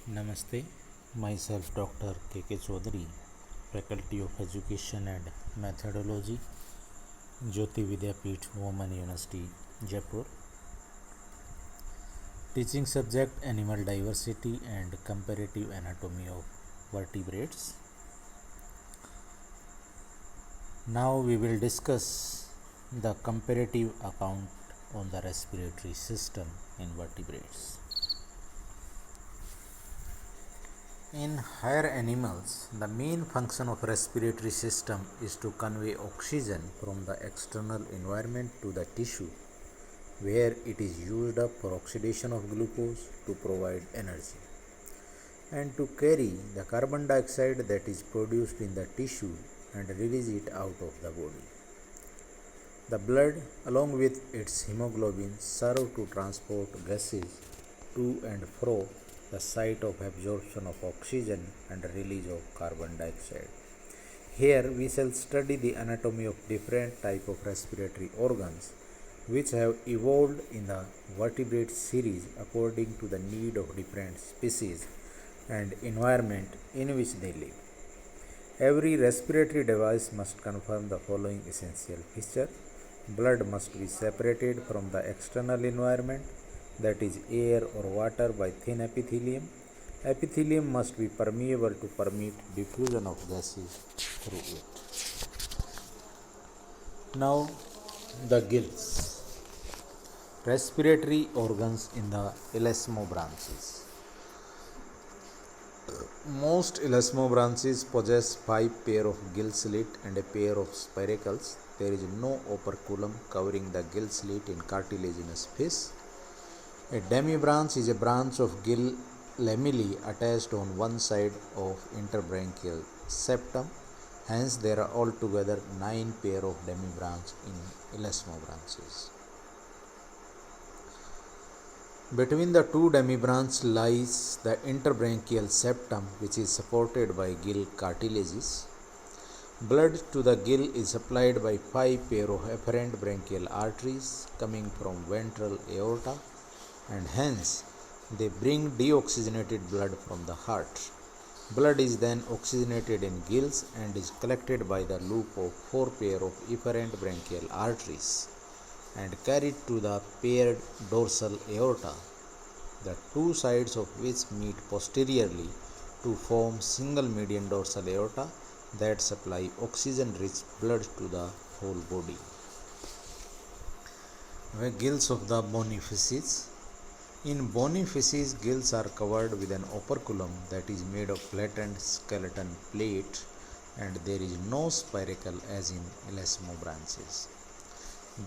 Namaste, myself Dr. K.K. Chaudhary, Faculty of Education and Methodology, Jyoti Vidyapeeth, Women University, Jaipur. Teaching subject Animal Diversity and Comparative Anatomy of Vertebrates. Now we will discuss the comparative account on the respiratory system in vertebrates. In higher animals, the main function of respiratory system is to convey oxygen from the external environment to the tissue, where it is used up for oxidation of glucose to provide energy, and to carry the carbon dioxide that is produced in the tissue and release it out of the body. The blood, along with its hemoglobin, serve to transport gases to and fro the site of absorption of oxygen and release of carbon dioxide. Here we shall study the anatomy of different type of respiratory organs which have evolved in the vertebrate series according to the need of different species and environment in which they live. Every respiratory device must confirm the following essential feature. Blood must be separated from the external environment, that is air or water, by thin epithelium. Epithelium must be permeable to permit diffusion of gases through it. Now the gills. Respiratory organs in the elasmobranches. Most elasmobranches possess 5 pair of gill slit and a pair of spiracles. There is no operculum covering the gill slit in cartilaginous fish. A demibranch is a branch of gill lamellae attached on one side of interbranchial septum. Hence, there are altogether 9 pair of demibranch in elasmobranches. Between the two demibranchs lies the interbranchial septum, which is supported by gill cartilages. Blood to the gill is supplied by 5 pair of afferent branchial arteries coming from ventral aorta, and hence they bring deoxygenated blood from the heart. Blood is then oxygenated in gills and is collected by the loop of 4 pair of efferent branchial arteries and carried to the paired dorsal aorta, the two sides of which meet posteriorly to form single median dorsal aorta that supply oxygen-rich blood to the whole body. The gills of the bony fishes. In bony fishes, gills are covered with an operculum that is made of flattened skeleton plate, and there is no spiracle as in elasmobranches.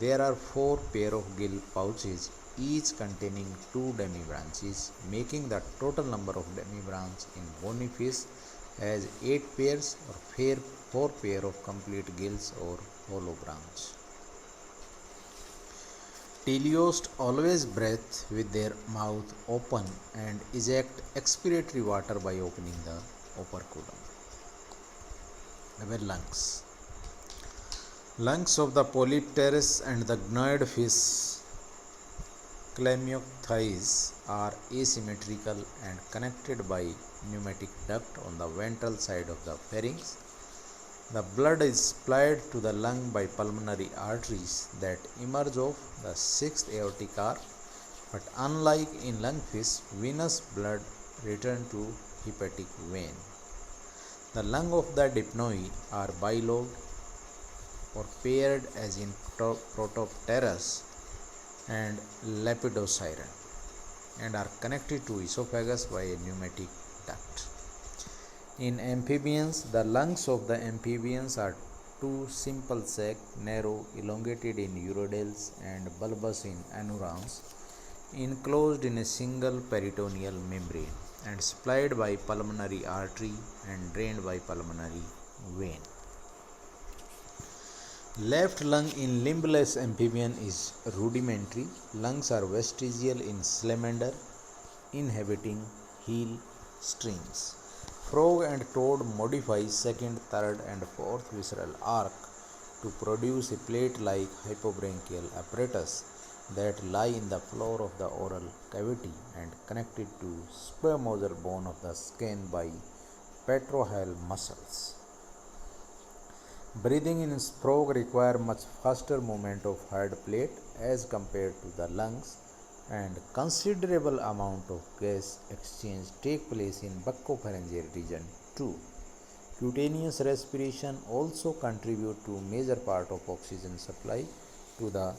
There are 4 pair of gill pouches, each containing 2 demibranches, making the total number of demibranch in bony fish as 8 pairs or 4 pair of complete gills or hollow branch. Teleosts always breathe with their mouth open and eject expiratory water by opening the operculum. The lungs. Lungs of the polypterus and the gnoid fish Chlamydophthis are asymmetrical and connected by pneumatic duct on the ventral side of the pharynx. The blood is supplied to the lung by pulmonary arteries that emerge of the 6th aortic arch, but unlike in lungfish, venous blood returns to hepatic vein. The lung of the dipnoi are bilobed or paired as in Protopterus and Lepidosiren and are connected to esophagus by a pneumatic duct. In amphibians, the lungs of the amphibians are 2 simple sac, narrow, elongated in urodels and bulbous in anurans, enclosed in a single peritoneal membrane and supplied by pulmonary artery and drained by pulmonary vein. Left lung in limbless amphibian is rudimentary. Lungs are vestigial in salamander, inhabiting heel streams. Frog and toad modify second, third and fourth visceral arc to produce a plate-like hypobranchial apparatus that lie in the floor of the oral cavity and connected to squamosal bone of the skin by petrohale muscles. Breathing in frog require much faster movement of heart plate as compared to the lungs, and considerable amount of gas exchange take place in buccopharyngeal region too. Cutaneous respiration also contribute to major part of oxygen supply to the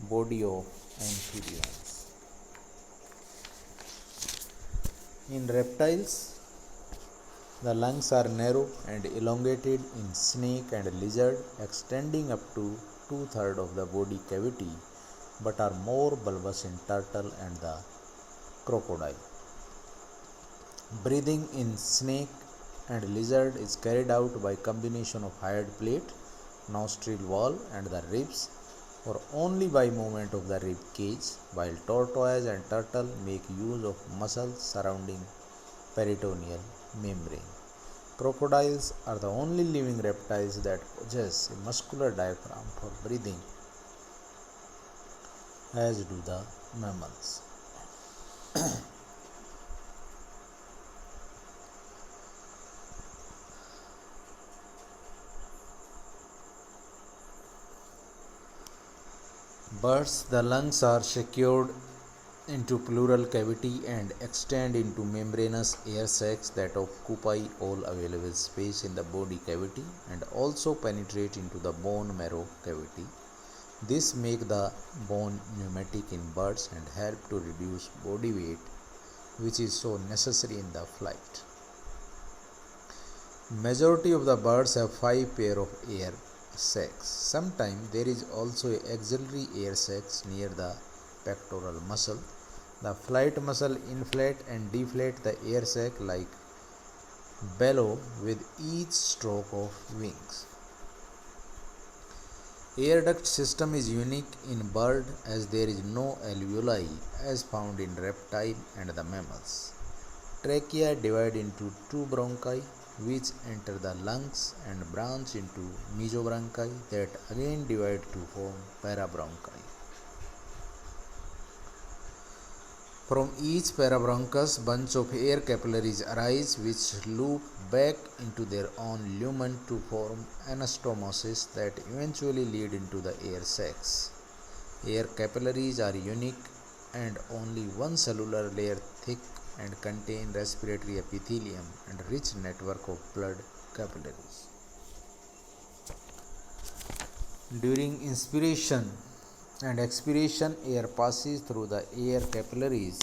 body of amphibians. In reptiles, the lungs are narrow and elongated in snake and lizard, extending up to two-thirds of the body cavity, but are more bulbous in turtle and the crocodile. Breathing in snake and lizard is carried out by combination of hide plate, nostril wall and the ribs, or only by movement of the rib cage, while tortoise and turtle make use of muscles surrounding peritoneal membrane. Crocodiles are the only living reptiles that possess a muscular diaphragm for breathing, as do the mammals. Birds, the lungs are secured into pleural cavity and extend into membranous air sacs that occupy all available space in the body cavity and also penetrate into the bone marrow cavity. This make the bone pneumatic in birds and help to reduce body weight, which is so necessary in the flight. Majority of the birds have 5 pair of air sacs. Sometimes there is also a auxiliary air sacs near the pectoral muscle. The flight muscle inflate and deflate the air sac like bellow with each stroke of wings. Air duct system is unique in bird as there is no alveoli as found in reptile and the mammals. Trachea divide into two bronchi which enter the lungs and branch into mesobronchi that again divide to form parabronchi. From each parabronchus, bunch of air capillaries arise which loop back into their own lumen to form anastomosis that eventually lead into the air sacs. Air capillaries are unique and only one cellular layer thick and contain respiratory epithelium and rich network of blood capillaries. During inspiration and expiration, air passes through the air capillaries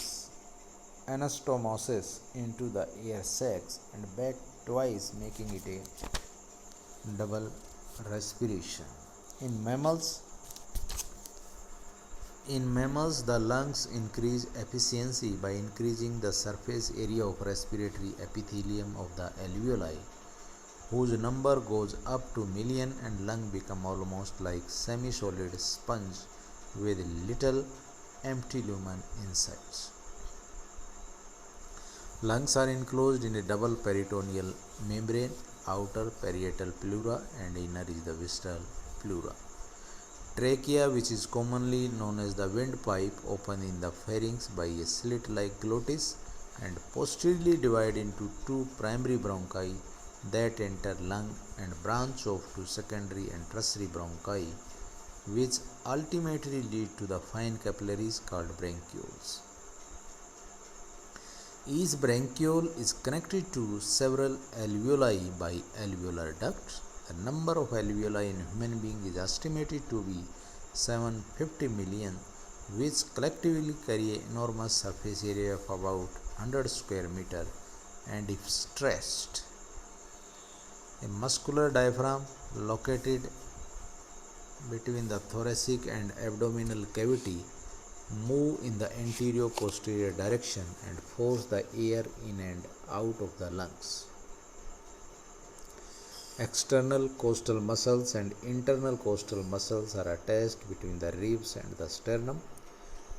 anastomosis into the air sacs and back twice, making it a double respiration. In mammals, the lungs increase efficiency by increasing the surface area of respiratory epithelium of the alveoli, whose number goes up to million, and lung become almost like semi-solid sponge with little empty lumen inside. Lungs are enclosed in a double peritoneal membrane, outer parietal pleura and inner is the visceral pleura. Trachea, which is commonly known as the windpipe, open in the pharynx by a slit-like glottis and posteriorly divide into two primary bronchi that enter lung and branch off to secondary and tertiary bronchi, which ultimately lead to the fine capillaries called bronchioles. Each bronchiole is connected to several alveoli by alveolar ducts. The number of alveoli in human being is estimated to be 750 million, which collectively carry an enormous surface area of about 100 square meter, and if stressed, a muscular diaphragm located between the thoracic and abdominal cavity move in the anterior posterior direction and force the air in and out of the lungs. External costal muscles and internal costal muscles are attached between the ribs and the sternum.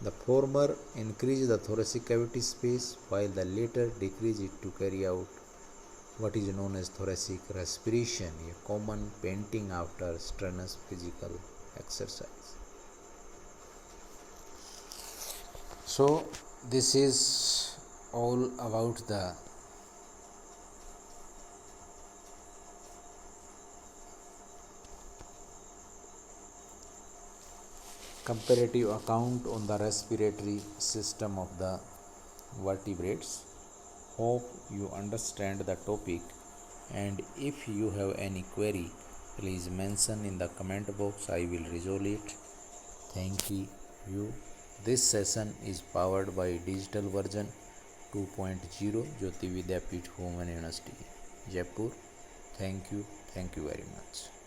The former increase the thoracic cavity space while the latter decrease it to carry out what is known as thoracic respiration, a common panting after strenuous physical exercise. So this is all about the comparative account on the respiratory system of the vertebrates. Hope you understand the topic, and if you have any query, please mention in the comment box. I will resolve it. Thank you. This session is powered by digital version 2.0 Jyoti Vidyapeeth Women University, Jaipur. Thank you very much.